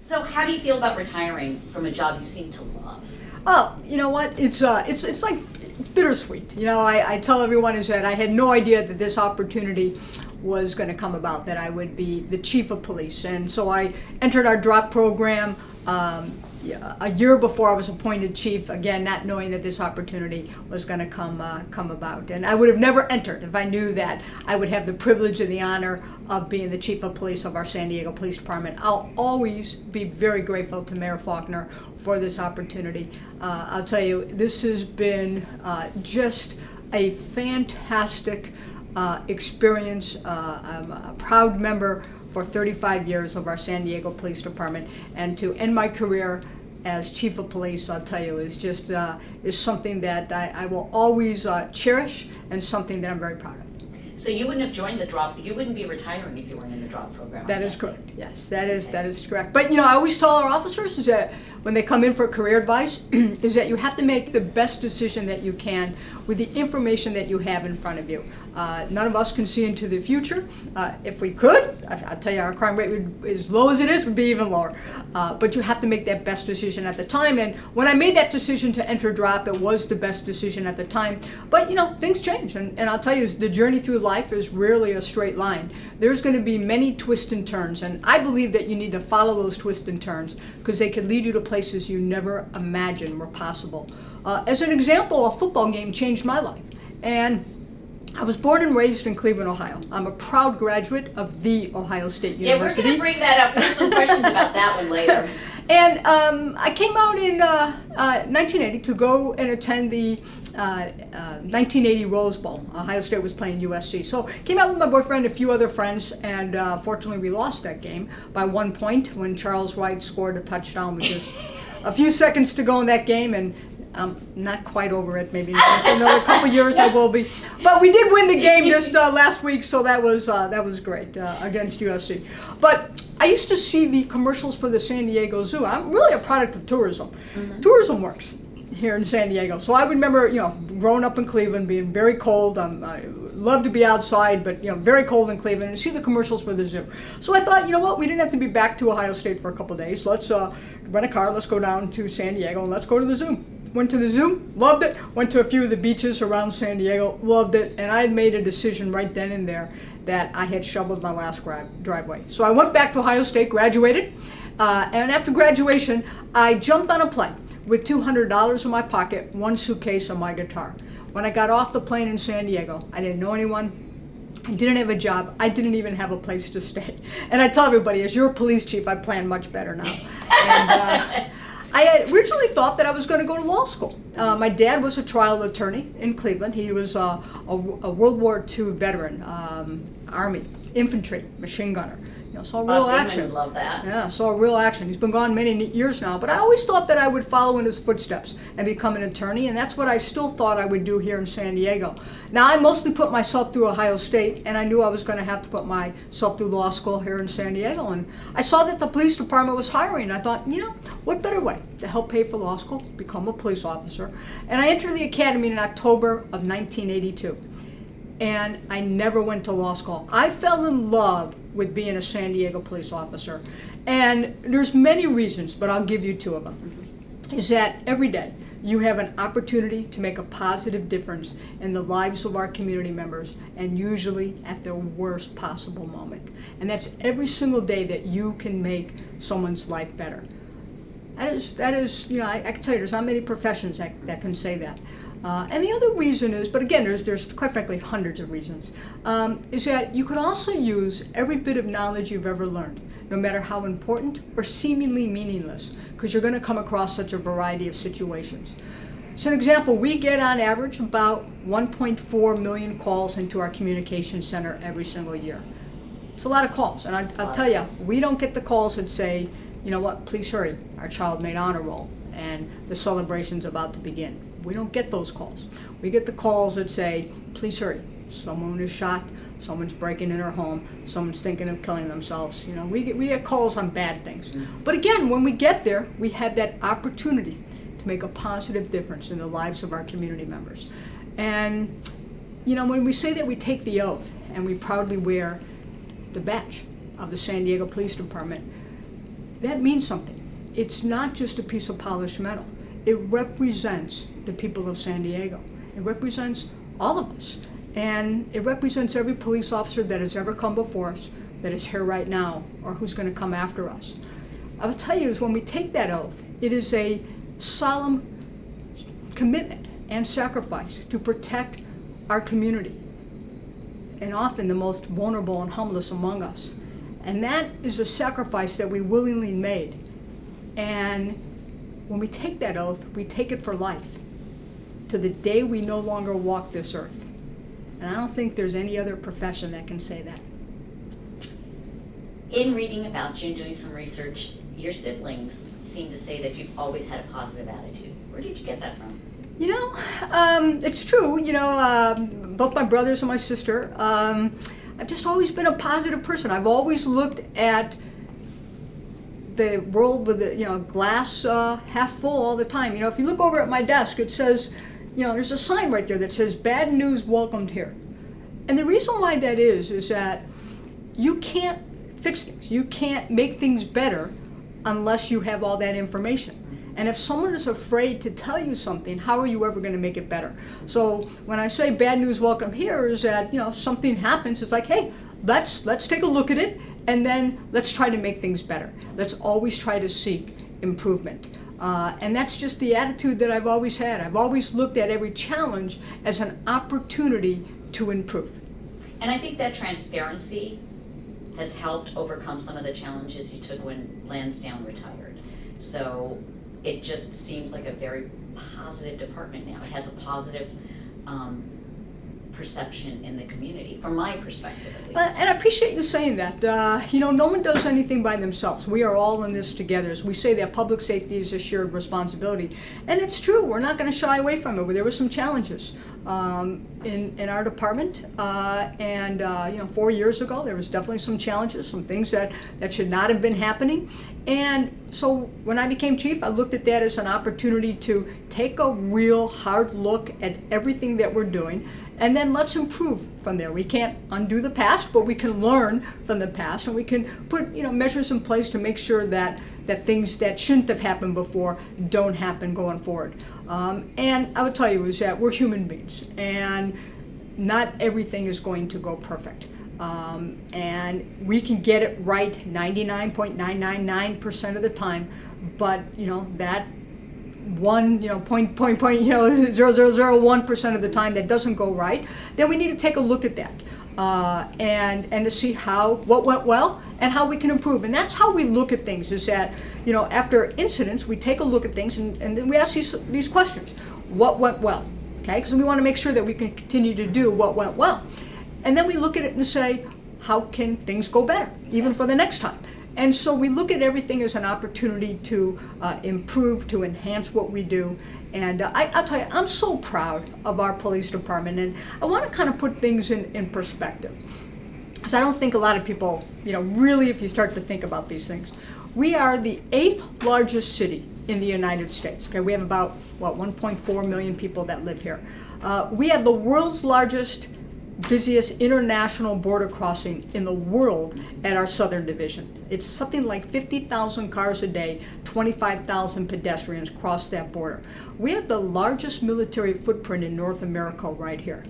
So how do you feel about retiring from a job you seem to love? Oh, you know what? It's like bittersweet. You know, I tell everyone is that I had no idea that this opportunity was going to come about, that I would be the chief of police. And so I entered our drop program a year before I was appointed chief, again, not knowing that this opportunity was going to come about. And I would have never entered if I knew that I would have the privilege and the honor of being the chief of police of our San Diego Police Department. I'll always be very grateful to Mayor Faulkner for this opportunity. I'll tell you, this has been just a fantastic experience. I'm a proud member for 35 years of our San Diego Police Department, and to end my career as chief of police, I'll tell you, is just is something that I will always cherish, and something that I'm very proud of. So you wouldn't have joined the drop, you wouldn't be retiring if you weren't in the drop program. That is correct. Yes, that is correct. But you know, I always tell our officers is that when they come in for career advice, is that you have to make the best decision that you can with the information that you have in front of you. None of us can see into the future. If we could, I'll tell you, our crime rate would, as low as it is, would be even lower. But you have to make that best decision at the time. And when I made that decision to enter drop, it was the best decision at the time. But you know, things change, and I'll tell you, the journey through life is rarely a straight line. There's going to be many twists and turns, and I believe that you need to follow those twists and turns, because they could lead you to places you never imagined were possible. As an example, a football game changed my life. And I was born and raised in Cleveland, Ohio. I'm a proud graduate of the Ohio State University. Yeah, we're going to bring that up. There's some questions about that one later. And I came out in 1980 to go and attend the 1980 Rose Bowl. Ohio State was playing USC. So came out with my boyfriend and a few other friends, and fortunately we lost that game by 1 point when Charles Wright scored a touchdown with just a few seconds to go in that game. And I'm not quite over it. Maybe in another couple years I will be. But we did win the game just last week, so that was great against USC. But I used to see the commercials for the San Diego Zoo. I'm really a product of tourism. Mm-hmm. Tourism works here in San Diego. So I remember, you know, growing up in Cleveland, being very cold. I love to be outside, but you know, very cold in Cleveland, and see the commercials for the zoo. So I thought, you know what, we didn't have to be back to Ohio State for a couple of days. Let's rent a car. Let's go down to San Diego and let's go to the zoo. Went to the zoo, loved it. Went to a few of the beaches around San Diego, loved it. And I had made a decision right then and there that I had shoveled my last driveway. So I went back to Ohio State, graduated, and after graduation, I jumped on a plane with $200 in my pocket, one suitcase, and my guitar. When I got off the plane in San Diego, I didn't know anyone. I didn't have a job. I didn't even have a place to stay. And I tell everybody, as your police chief, I plan much better now. And, I had originally thought that I was going to go to law school. My dad was a trial attorney in Cleveland. He was a World War II veteran, Army, infantry, machine gunner. You know, saw real action. Would love that. Yeah, saw real action. He's been gone many years now, but I always thought that I would follow in his footsteps and become an attorney, and that's what I still thought I would do here in San Diego. Now, I mostly put myself through Ohio State, and I knew I was going to have to put myself through law school here in San Diego, and I saw that the police department was hiring. I thought, you know, what better way to help pay for law school, become a police officer? And I entered the academy in October of 1982. And I never went to law school. I fell in love with being a San Diego police officer. And there's many reasons, but I'll give you two of them. Is that every day you have an opportunity to make a positive difference in the lives of our community members, and usually at their worst possible moment. And that's every single day that you can make someone's life better. That is, you know, I can tell you, there's not many professions that can say that. And the other reason is, but again, there's quite frankly hundreds of reasons, is that you could also use every bit of knowledge you've ever learned, no matter how important or seemingly meaningless, because you're going to come across such a variety of situations. So an example, we get on average about 1.4 million calls into our communication center every single year. It's a lot of calls, and I'll tell you, we don't get the calls that say, you know what, please hurry, our child made honor roll, and the celebration's about to begin. We don't get those calls. We get the calls that say, please hurry, someone is shot, someone's breaking in her home, someone's thinking of killing themselves. You know, we get calls on bad things. But again, when we get there, we have that opportunity to make a positive difference in the lives of our community members. And, you know, when we say that we take the oath and we proudly wear the badge of the San Diego Police Department, that means something. It's not just a piece of polished metal. It represents the people of San Diego. It represents all of us. And it represents every police officer that has ever come before us, that is here right now, or who's going to come after us. I will tell you is when we take that oath, it is a solemn commitment and sacrifice to protect our community, and often the most vulnerable and humblest among us. And that is a sacrifice that we willingly made. And when we take that oath, we take it for life, to the day we no longer walk this earth. And I don't think there's any other profession that can say that. In reading about you and doing some research, your siblings seem to say that you've always had a positive attitude. Where did you get that from? You know, it's true. You know, both my brothers and my sister, I've just always been a positive person. I've always looked at the world with the glass half full all the time. You know, if you look over at my desk, it says, there's a sign right there that says "Bad news welcomed here." And the reason why that is that you can't fix things. You can't make things better unless you have all that information. And if someone is afraid to tell you something, how are you ever going to make it better? So when I say bad news welcome here is that, something happens, it's like, hey, let's take a look at it, and then let's try to make things better. Let's always try to seek improvement. And that's just the attitude that I've always had. I've always looked at every challenge as an opportunity to improve. And I think that transparency has helped overcome some of the challenges you took when Lansdowne retired. So it just seems like a very positive department now. It has a positive perception in the community, from my perspective at least. And I appreciate you saying that. No one does anything by themselves. We are all in this together. As we say that public safety is a shared responsibility. And it's true, we're not going to shy away from it. There were some challenges in our department. 4 years ago, there was definitely some challenges, some things that should not have been happening. And so when I became chief, I looked at that as an opportunity to take a real hard look at everything that we're doing. And then let's improve from there. We can't undo the past, but we can learn from the past, and we can put measures in place to make sure that things that shouldn't have happened before don't happen going forward. And I would tell you is that we're human beings, and not everything is going to go perfect. And we can get it right 99.999% of the time, but that 0.0001% of the time that doesn't go right, then we need to take a look at that and to see what went well and how we can improve. And that's how we look at things, is that after incidents we take a look at things and then we ask these questions. What went well? Okay, because we want to make sure that we can continue to do what went well. And then we look at it and say, how can things go better, even for the next time? And so we look at everything as an opportunity to improve, to enhance what we do. And I'll tell you, I'm so proud of our police department. And I want to kind of put things in perspective, because I don't think a lot of people, really, if you start to think about these things. We are the 8th largest city in the United States. Okay, we have about, 1.4 million people that live here. We have the world's busiest international border crossing in the world at our southern division. It's something like 50,000 cars a day, 25,000 pedestrians cross that border. We have the largest military footprint in North America right here.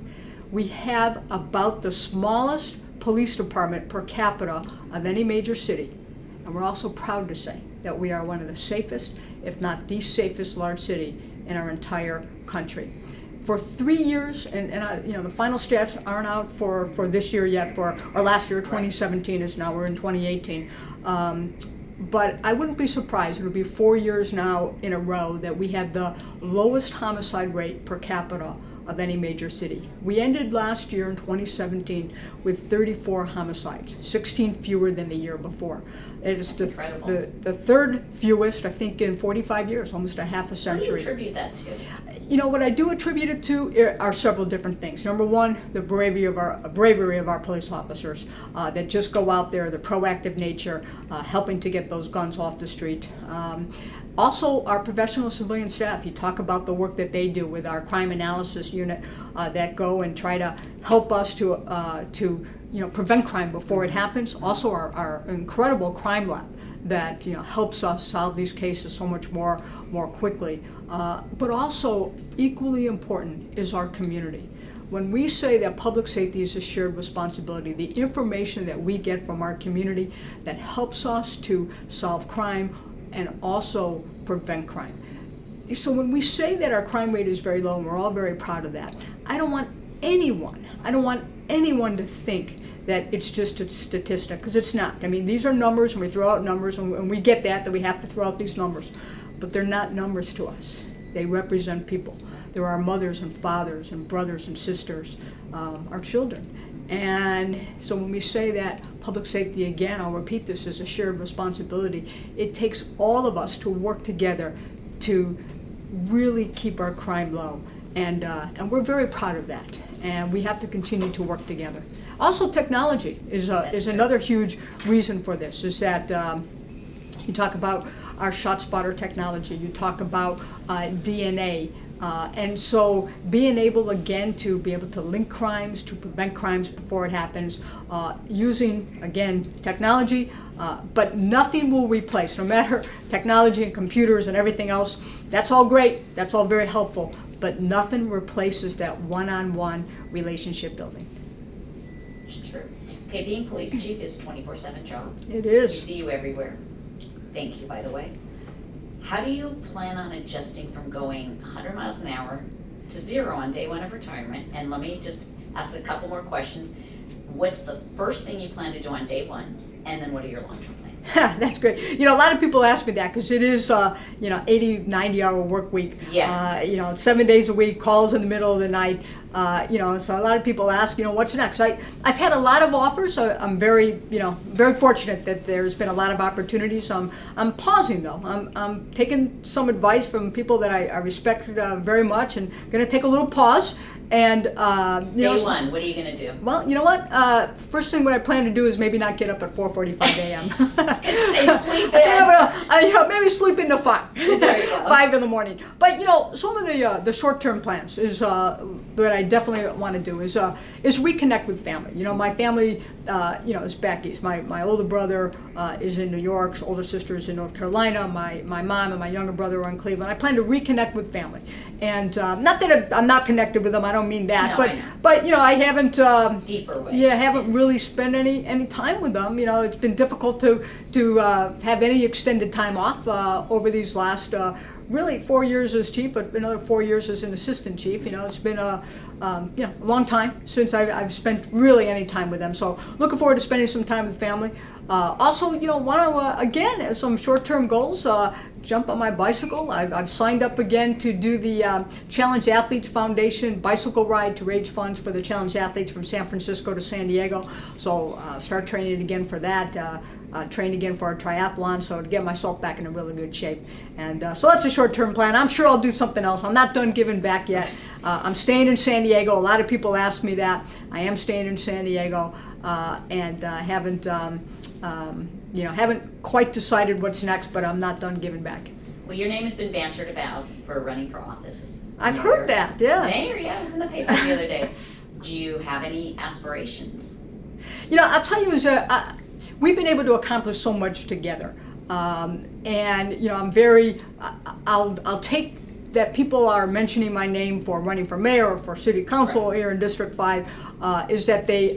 We have about the smallest police department per capita of any major city. And we're also proud to say that we are one of the safest, if not the safest large city in our entire country. For 3 years, and the final stats aren't out for this year yet, or last year, 2017 is now, we're in 2018. But I wouldn't be surprised, it'll be 4 years now in a row that we have the lowest homicide rate per capita of any major city. We ended last year in 2017 with 34 homicides, 16 fewer than the year before. It is the third fewest, I think, in 45 years, almost a half a century. What do you attribute that to? What I do attribute it to are several different things. Number one, the bravery of our police officers that just go out there, the proactive nature, helping to get those guns off the street. Also, our professional civilian staff. You talk about the work that they do with our crime analysis unit that go and try to help us to prevent crime before it happens. Also, our incredible crime lab that helps us solve these cases so much more quickly. But also equally important is our community. When we say that public safety is a shared responsibility, the information that we get from our community that helps us to solve crime and also prevent crime. So when we say that our crime rate is very low, and we're all very proud of that, I don't want anyone to think that it's just a statistic, because it's not. I mean, these are numbers, and we throw out numbers, and we get that we have to throw out these numbers. But they're not numbers to us. They represent people. There are mothers and fathers and brothers and sisters, our children. And so when we say that public safety, again, I'll repeat this, is a shared responsibility, it takes all of us to work together to really keep our crime low. And we're very proud of that. And we have to continue to work together. Also, technology is another huge reason for this, is that you talk about our ShotSpotter technology, you talk about DNA, and so being able, again, to be able to link crimes, to prevent crimes before it happens, using, again, technology, but nothing will replace, no matter technology and computers and everything else, that's all great, that's all very helpful, but nothing replaces that one-on-one relationship building. It's true. Okay, being police chief is a 24/7 job. It We is. see you everywhere. Thank you, by the way. How do you plan on adjusting from going 100 miles an hour to 0 on day 1 of retirement? And let me just ask a couple more questions. What's the first thing you plan to do on day 1? And then what are your long-term plans? That's great. A lot of people ask me that because it is, 80, 90-hour work week. Yeah. 7 days a week, calls in the middle of the night. So a lot of people ask, what's next? I've had a lot of offers. I'm very, very fortunate that there's been a lot of opportunities. I'm pausing though. I'm taking some advice from people that I respect very much, and going to take a little pause. And Day 1, what are you going to do? Well, you know what? First thing what I plan to do is maybe not get up at 4:45 a.m. I was going to say sleep in. Maybe sleep into 5. There you go. 5 in the morning. But some of the short-term plans is that I definitely want to do is reconnect with family. My family, is back east. My older brother is in New York. His older sister is in North Carolina. My mom and my younger brother are in Cleveland. I plan to reconnect with family, and not that I'm not connected with them. I don't mean that, No, but I know. but I haven't. Deeper way. Yeah, I haven't really spent any time with them. It's been difficult to have any extended time off over these last really 4 years as chief, but another 4 years as an assistant chief. It's been a long time since I've spent really any time with them. So looking forward to spending some time with family. Also, want to again, as some short-term goals. Jump on my bicycle. I've signed up again to do the Challenge Athletes Foundation bicycle ride to raise funds for the Challenge Athletes from San Francisco to San Diego. So start training again for that. Train again for a triathlon, so to get myself back in a really good shape. And so that's a short-term plan. I'm sure I'll do something else. I'm not done giving back yet. I'm staying in San Diego. A lot of people ask me that. I am staying in San Diego, and haven't quite decided what's next, but I'm not done giving back. Well, your name has been bantered about for running for office. I've heard that, yes. Mayor, yeah, it was in the paper the other day. Do you have any aspirations? I'll tell you, we've been able to accomplish so much together, and I'm very. I'll take that people are mentioning my name for running for mayor or for city council here in District 5, is that they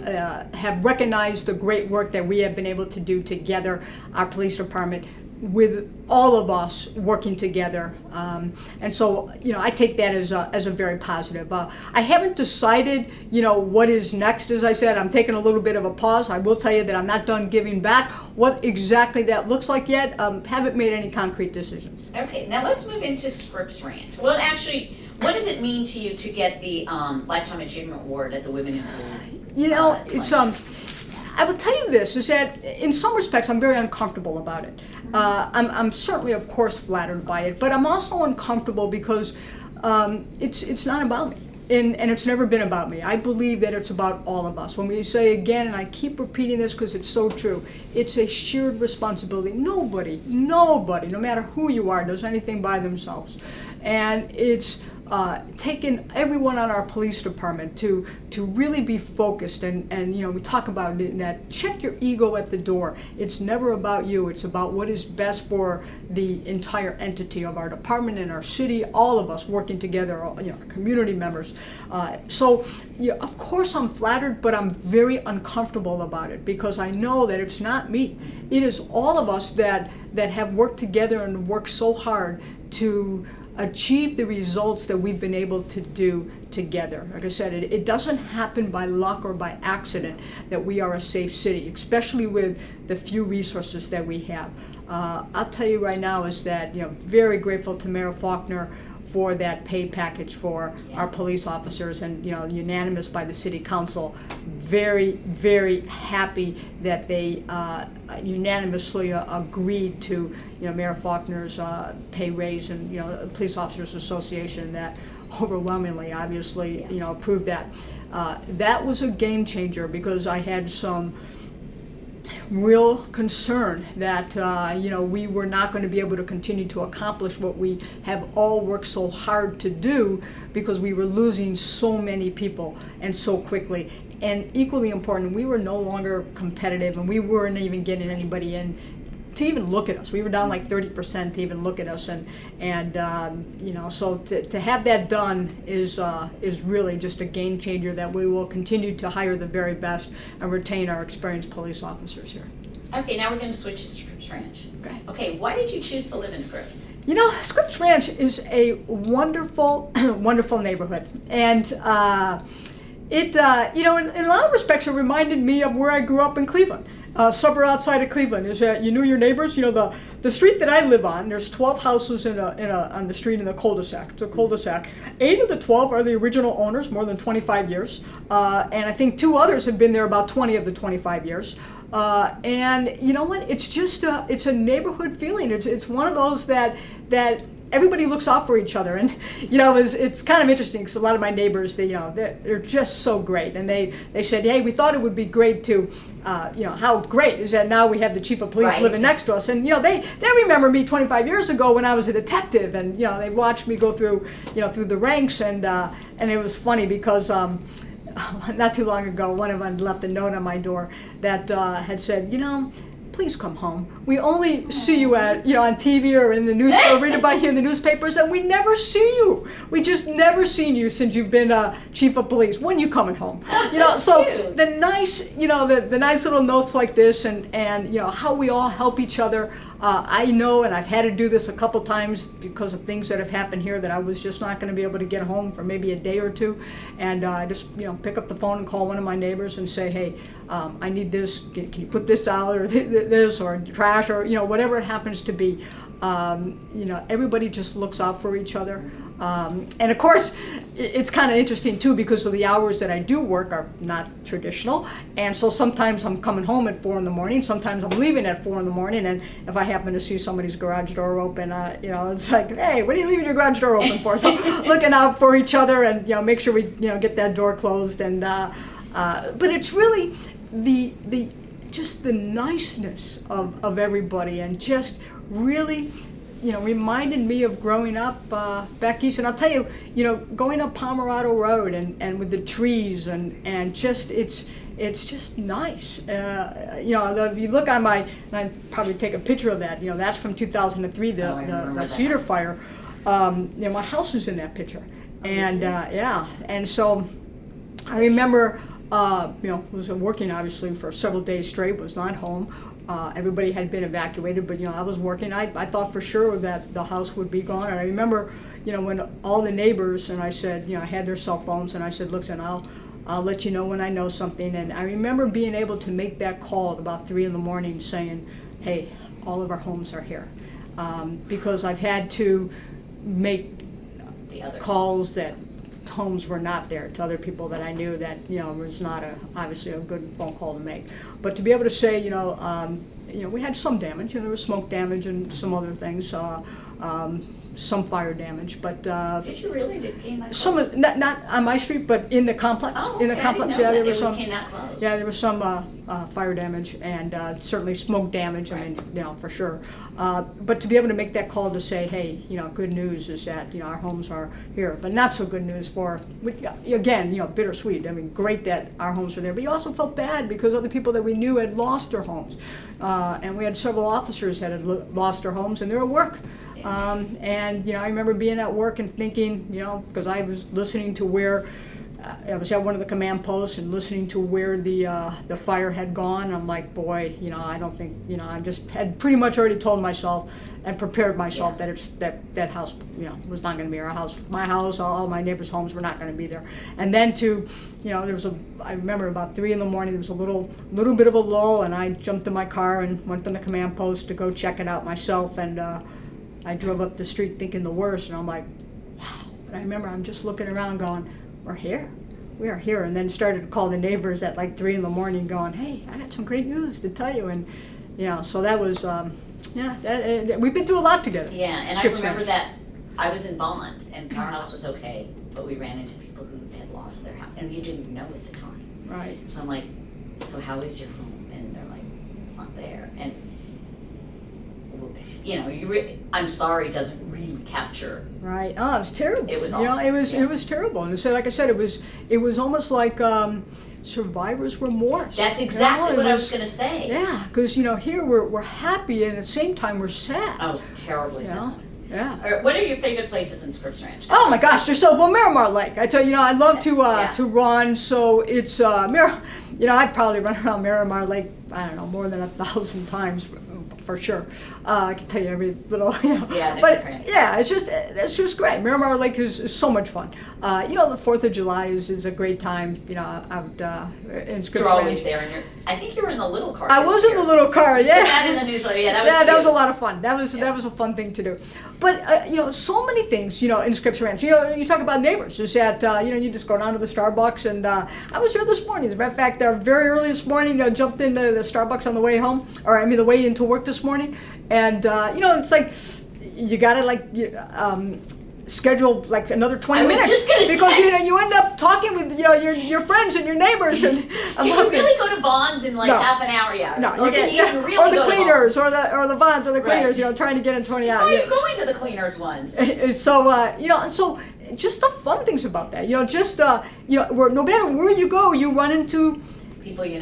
have recognized the great work that we have been able to do together, our police department, with all of us working together. And so, I take that as a very positive. I haven't decided, what is next. As I said, I'm taking a little bit of a pause. I will tell you that I'm not done giving back. What exactly that looks like yet, haven't made any concrete decisions. Okay, now let's move into Scripps Ranch. Well, actually, what does it mean to you to get the Lifetime Achievement Award at the Women in Blue? It's I will tell you this, is that in some respects I'm very uncomfortable about it. I'm certainly, of course, flattered by it, but I'm also uncomfortable because it's not about me. And it's never been about me. I believe that it's about all of us. When we say again, and I keep repeating this because it's so true, it's a shared responsibility. Nobody, no matter who you are, does anything by themselves. And it's taken everyone on our police department to really be focused, and we talk about it in that check your ego at the door. It's never about you. It's about what is best for the entire entity of our department and our city, all of us working together, our community members. So of course I'm flattered, but I'm very uncomfortable about it because I know that it's not me. It is all of us that have worked together and worked so hard to achieve the results that we've been able to do together. Like I said, it doesn't happen by luck or by accident that we are a safe city, especially with the few resources that we have. I'll tell you right now is that, very grateful to Mayor Faulkner for that pay package for our police officers, and unanimous by the city council. Very, very happy that they unanimously agreed to Mayor Faulkner's pay raise, and the Police Officers Association that overwhelmingly obviously approved that. That was a game changer because I had some real concern that we were not going to be able to continue to accomplish what we have all worked so hard to do because we were losing so many people and so quickly. And equally important, we were no longer competitive, and we weren't even getting anybody in to even look at us. We were down like 30% to even look at us, and so to have that done is really just a game changer, that we will continue to hire the very best and retain our experienced police officers here. Okay, now we're going to switch to Scripps Ranch. Okay, why did you choose to live in Scripps? Scripps Ranch is a wonderful, wonderful neighborhood, and it in a lot of respects, it reminded me of where I grew up in Cleveland. Suburb outside of Cleveland is that you knew your neighbors. The street that I live on, there's 12 houses on the street in the cul-de-sac. It's a cul-de-sac. 8 of the 12 are the original owners, more than 25 years, and I think 2 others have been there about 20 of the 25 years. And you know what? It's just it's a neighborhood feeling. It's one of those that everybody looks out for each other, and it's kind of interesting because a lot of my neighbors, they're just so great, and they said, hey, we thought it would be great to how great is that now we have the chief of police living next to us, and they remember me 25 years ago when I was a detective, and they watched me go through through the ranks, and it was funny because not too long ago one of them left a note on my door that had said, please come home. We only see you at on TV or in the news, or read about you in the newspapers, and we never see you. We just never seen you since you've been chief of police. When you coming home? So cute. The nice the nice little notes like this, and how we all help each other. I know, and I've had to do this a couple times because of things that have happened here, that I was just not going to be able to get home for maybe a day or two, and I just pick up the phone and call one of my neighbors and say, hey, I need this. Can you put this out, or this, or trash, or whatever it happens to be. Everybody just looks out for each other. And of course, it's kind of interesting too, because of the hours that I do work are not traditional, and so sometimes I'm coming home at 4 a.m, sometimes I'm leaving at 4 a.m, and if I happen to see somebody's garage door open, it's like, hey, what are you leaving your garage door open for? So looking out for each other, and make sure we get that door closed, and but it's really just the niceness of everybody, and just really reminded me of growing up back east. And I'll tell you, going up Pomerado Road and with the trees, and just it's just nice. If you look on and I probably take a picture of that. That's from 2003, the Cedar Fire. My house is in that picture, and and so I remember. Was working obviously for several days straight. Was not home. Everybody had been evacuated, but I was working. I thought for sure that the house would be gone. And I remember, when all the neighbors, and I said, I had their cell phones, and I said, listen, I'll let you know when I know something. And I remember being able to make that call at about 3 a.m, saying, hey, all of our homes are here, because I've had to make calls that homes were not there to other people that I knew that was not obviously a good phone call to make. But to be able to say we had some damage, there was smoke damage and some other things, some fire damage, but Did you really gain that some close? of, not on my street, but in the complex. Oh, In the okay, complex, I didn't know there that was it some. came that close. Yeah, there was some fire damage and certainly smoke damage. I mean, for sure. But to be able to make that call to say, hey, good news is that our homes are here, but not so good news for, again, bittersweet. I mean, great that our homes were there, but you also felt bad because other people that we knew had lost their homes, and we had several officers that had lost their homes and they were at work. And I remember being at work and thinking, because I was listening to where I was at one of the command posts and listening to where the fire had gone. I'm like, boy, I don't think, I just had pretty much already told myself and prepared myself that that house, was not going to be our house. My house, all my neighbors' homes were not going to be there. And then there was I remember about 3 a.m, there was a little bit of a lull, and I jumped in my car and went from the command post to go check it out myself. And I drove up the street thinking the worst, and I'm like, wow. But I remember I'm just looking around going, we're here. We are here. And then started to call the neighbors at like 3 a.m. going, hey, I got some great news to tell you. And, so that was, we've been through a lot together. Yeah, and Scripps I remember Ranch. that I was in Bonds and our house was okay, but we ran into people who had lost their house and you didn't know at the time. Right. So I'm like, so how is your home? And they're like, it's not there. And I'm sorry doesn't really capture. Right. Oh, it was terrible. It was awful. awful. It was terrible. And so, like I said, it was almost like survivor's remorse. That's exactly what I was was going to say. Yeah, because here we're happy and at the same time we're sad. Oh, terribly sad. Yeah. All right, what are your favorite places in Scripps Ranch? Oh my gosh, there's Miramar Lake. I tell you, I love to run. So it's I'd probably run around Miramar Lake. I don't know, more than 1,000 times. For sure, I can tell you every little, Yeah, but it's just great. Miramar Lake is so much fun. The 4th of July is a great time. Out in Scripps You're always Ranch. there, and I think you were in the little car. I was in the little car. Yeah. Put that in the newsletter. Yeah, that was. That was a cute. lot of fun. That was a fun thing to do. But so many things, in Scripps Ranch. You talk about neighbors. Is that you just go down to the Starbucks, and I was there this morning. As a matter of fact, very early this morning, jumped into the Starbucks on the way home, the way into work this morning, and it's like you gotta schedule like another 20 minutes just gonna because say. you end up talking with your friends and your neighbors and Can you really go to Bonds in like No. half an hour? Yeah. No, Or you can can't. you even really Or the go to cleaners, or the Bonds, or the Right. cleaners. Trying to get in 20 Bonds? hours. So you going to the cleaners ones? So and so just the fun things about that. Where no matter where you go, you run into People you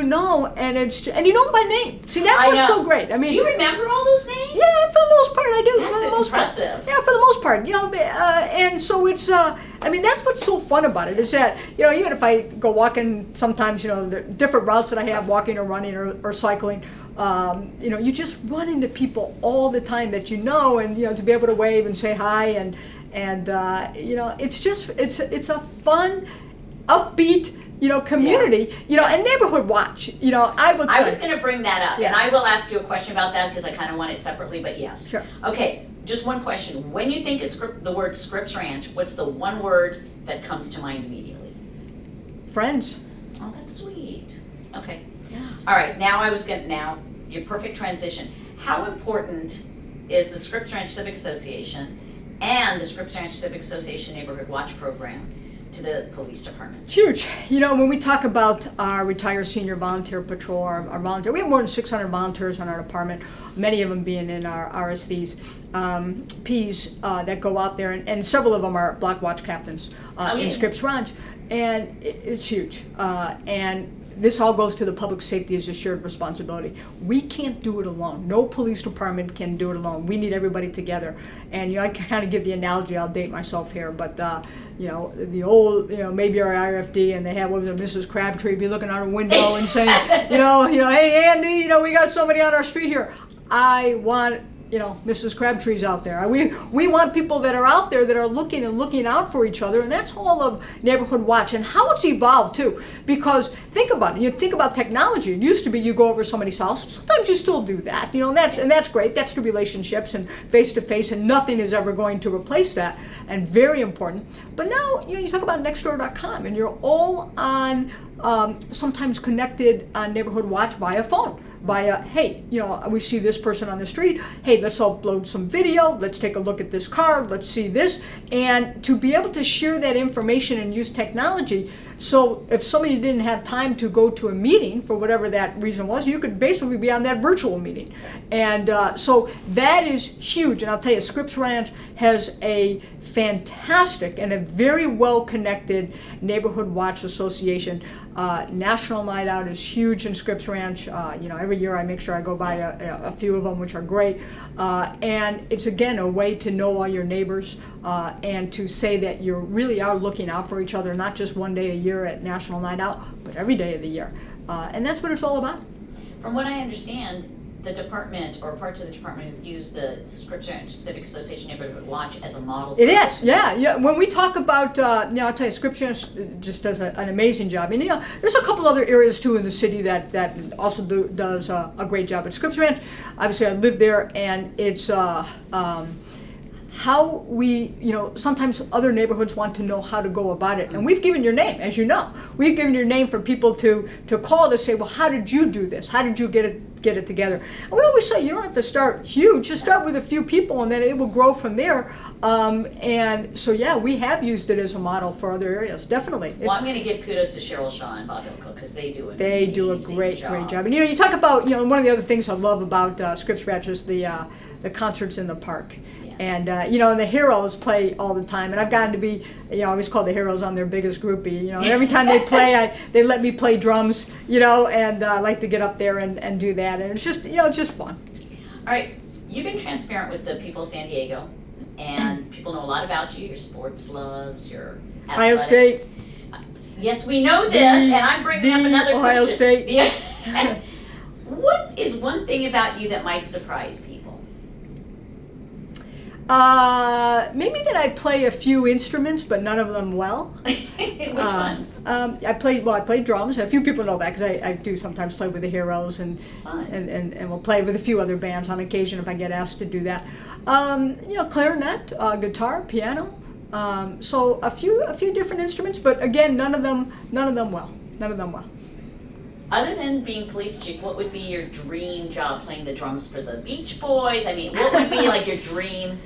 know. and and you know them by name. See, that's I what's know. so great. I mean, Do you remember all those names? yeah, for the most part, I do. That's for the most impressive. part. Yeah, for the most part. And so it's. That's what's so fun about it is that even if I go walking, sometimes the different routes that I have, walking or running or cycling. You just run into people all the time that and to be able to wave and say hi and it's just it's a fun, upbeat. Community, and neighborhood watch. I will tell I was you. going to bring that up, Yeah. and I will ask you a question about that because I kind of want it separately, but yes. Sure. Okay, just one question. When you think of the word Scripps Ranch, what's the one word that comes to mind immediately? Friends. Oh, that's sweet. Okay. Yeah. All right, now your perfect transition. How important is the Scripps Ranch Civic Association and the Scripps Ranch Civic Association Neighborhood Watch Program to the police department? It's huge. When we talk about our retired senior volunteer patrol, our volunteer, we have more than 600 volunteers on our department, many of them being in our RSVs, Ps that go out there, and several of them are block watch captains in Scripps Ranch, and it's huge. And this all goes to the public safety as a shared responsibility. We can't do it alone. No police department can do it alone. We need everybody together. And I kind of give the analogy, I'll date myself here, but the old, maybe our IRFD, and they have, Mrs. Crabtree be looking out her window and saying, hey Andy, we got somebody on our street here. I want Mrs. Crabtree's out there. We want people that are out there that are looking out for each other, and that's all of Neighborhood Watch and how it's evolved too. Because think about it. You think about technology. It used to be you go over somebody's house. Sometimes you still do that. That's great. That's the relationships and face to face, and nothing is ever going to replace that. And very important. But now you talk about nextdoor.com, and you're all on. Sometimes connected on Neighborhood Watch via phone. by hey, we see this person on the street, hey, let's upload some video, let's take a look at this car, let's see this, and to be able to share that information and use technology. So if somebody didn't have time to go to a meeting for whatever that reason was, you could basically be on that virtual meeting. And so that is huge. And I'll tell you, Scripps Ranch has a fantastic and a very well-connected neighborhood watch association. National Night Out is huge in Scripps Ranch. Every year I make sure I go by a few of them, which are great. And it's, again, a way to know all your neighbors and to say that you really are looking out for each other, not just one day a year at National Night Out, but every day of the year. And that's what it's all about. From what I understand, the department or parts of the department have used the Scripps Ranch Civic Association Neighborhood Watch as a model. It is, yeah. When we talk about, I'll tell you, Scripps Ranch just does an amazing job. And there's a couple other areas too in the city that also does a great job. But Scripps Ranch, obviously, I live there, and it's how we, sometimes other neighborhoods want to know how to go about it. And we've given your name, as you know. We've given your name for people to call to say, well, how did you do this? How did you get it together? And we always say, you don't have to start huge. Just start with a few people, and then it will grow from there. And so, yeah, we have used it as a model for other areas, definitely. Well, I'm going to give kudos to Cheryl Shaw and Bob Ilko, because they do a great job. And you talk about, one of the other things I love about Scripps Ranch is the concerts in the park. And, and the Heroes play all the time. And I've gotten to be, I always call the Heroes on their biggest groupie. Every time they play, they let me play drums, and I like to get up there and do that. And it's just, it's just fun. All right. You've been transparent with the people of San Diego, and people know a lot about you, your sports loves, your athletics. Ohio State. Yes, we know this, and I'm bringing up another Ohio question. State. What is one thing about you that might surprise people? Maybe that I play a few instruments, but none of them well. Which ones? I play drums. A few people know that because I do sometimes play with the Heroes and we'll play with a few other bands on occasion if I get asked to do that. Clarinet, guitar, piano. So a few different instruments, but again, none of them well. None of them well. Other than being police chief, what would be your dream job? Playing the drums for the Beach Boys? I mean, what would be like your dream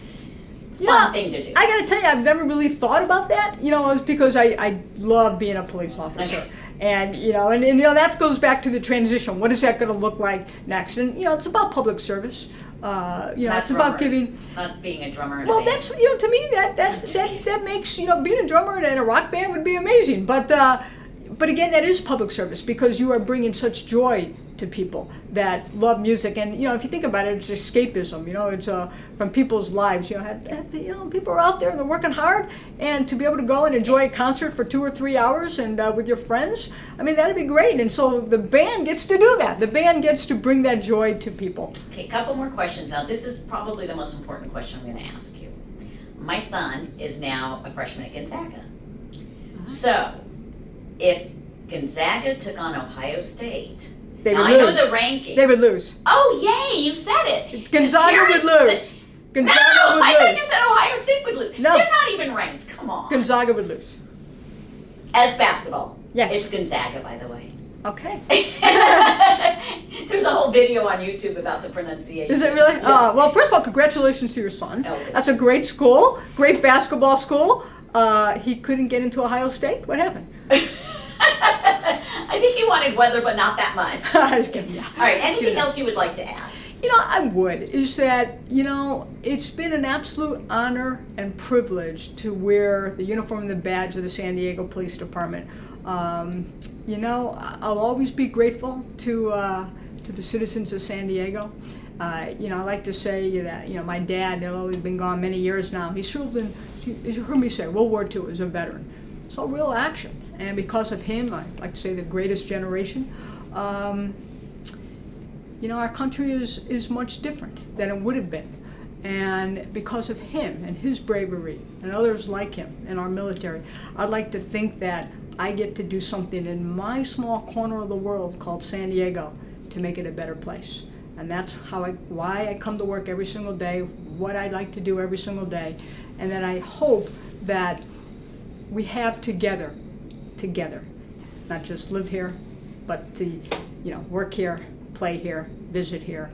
fun thing to do? I gotta tell you, I've never really thought about that. It's because I love being a police officer. And, and that goes back to the transition. What is that gonna look like next? And, it's about public service. It's about giving. Not being a drummer in a well, band. that's, to me, that makes, being a drummer in a rock band would be amazing. But again, that is public service because you are bringing such joy to people that love music. And, if you think about it, it's escapism. It's from people's lives. People are out there and they're working hard. And to be able to go and enjoy a concert for 2 or 3 hours and with your friends, I mean, that'd be great. And so the band gets to do that. The band gets to bring that joy to people. Okay, a couple more questions. Now, this is probably the most important question I'm going to ask you. My son is now a freshman at Gonzaga. So, if Gonzaga took on Ohio State, they would now lose. I know the rankings. They would lose. Oh, yay, you said it. Gonzaga would lose. Gonzaga would I lose. thought you said Ohio State would lose. No. They're not even ranked. Come on. Gonzaga would lose. As basketball. Yes. It's Gonzaga, by the way. Okay. There's a whole video on YouTube about the pronunciation. Is it really? Yeah. Well, first of all, congratulations to your son. Oh, That's a great school, great basketball school. He couldn't get into Ohio State. What happened? I think he wanted weather, but not that much. I was kidding, yeah. All right, anything else you would like to add? I would, is that, it's been an absolute honor and privilege to wear the uniform and the badge of the San Diego Police Department. I'll always be grateful to the citizens of San Diego. I like to say that, my dad, although he's been gone many years now, he's served in, as you heard me say, World War II as a veteran. So real action. And because of him, I like to say the greatest generation, our country is much different than it would have been. And because of him and his bravery and others like him in our military, I'd like to think that I get to do something in my small corner of the world called San Diego to make it a better place. And that's why I come to work every single day, what I like to do every single day. And then I hope that we have together, not just live here, but to work here play here, visit here.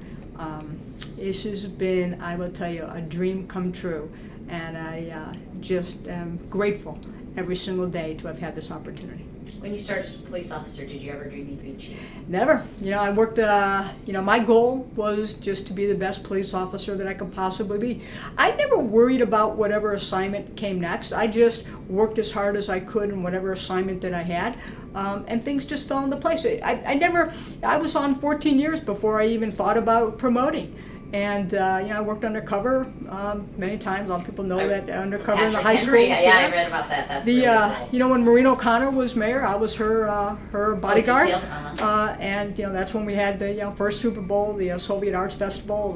This has been, I will tell you, a dream come true, and I just am grateful every single day to have had this opportunity. When you started as a police officer, did you ever dream you'd be a chief? Never. I worked, my goal was just to be the best police officer that I could possibly be. I never worried about whatever assignment came next. I just worked as hard as I could in whatever assignment that I had, and things just fell into place. I was on 14 years before I even thought about promoting. And I worked undercover many times. A lot of people know that undercover in the high schools. Yeah, I read about that. That's really cool. When Maureen O'Connor was mayor, I was her bodyguard. Uh-huh. And that's when we had the first Super Bowl, the Soviet Arts Festival. A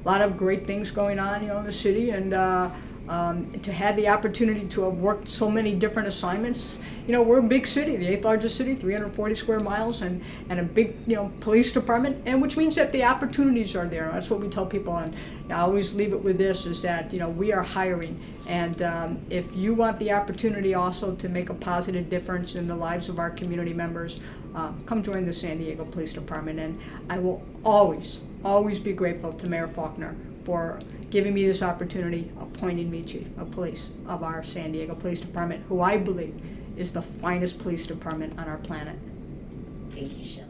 lot of great things going on in the city, and to have the opportunity to have worked so many different assignments. We're a big city, the 8th largest city, 340 square miles, and a big, police department, and which means that the opportunities are there. That's what we tell people, and I always leave it with this, is that, we are hiring, and if you want the opportunity also to make a positive difference in the lives of our community members, come join the San Diego Police Department, and I will always, always be grateful to Mayor Faulkner for giving me this opportunity, appointing me chief of police of our San Diego Police Department, who I believe is the finest police department on our planet. Thank you, Shelley.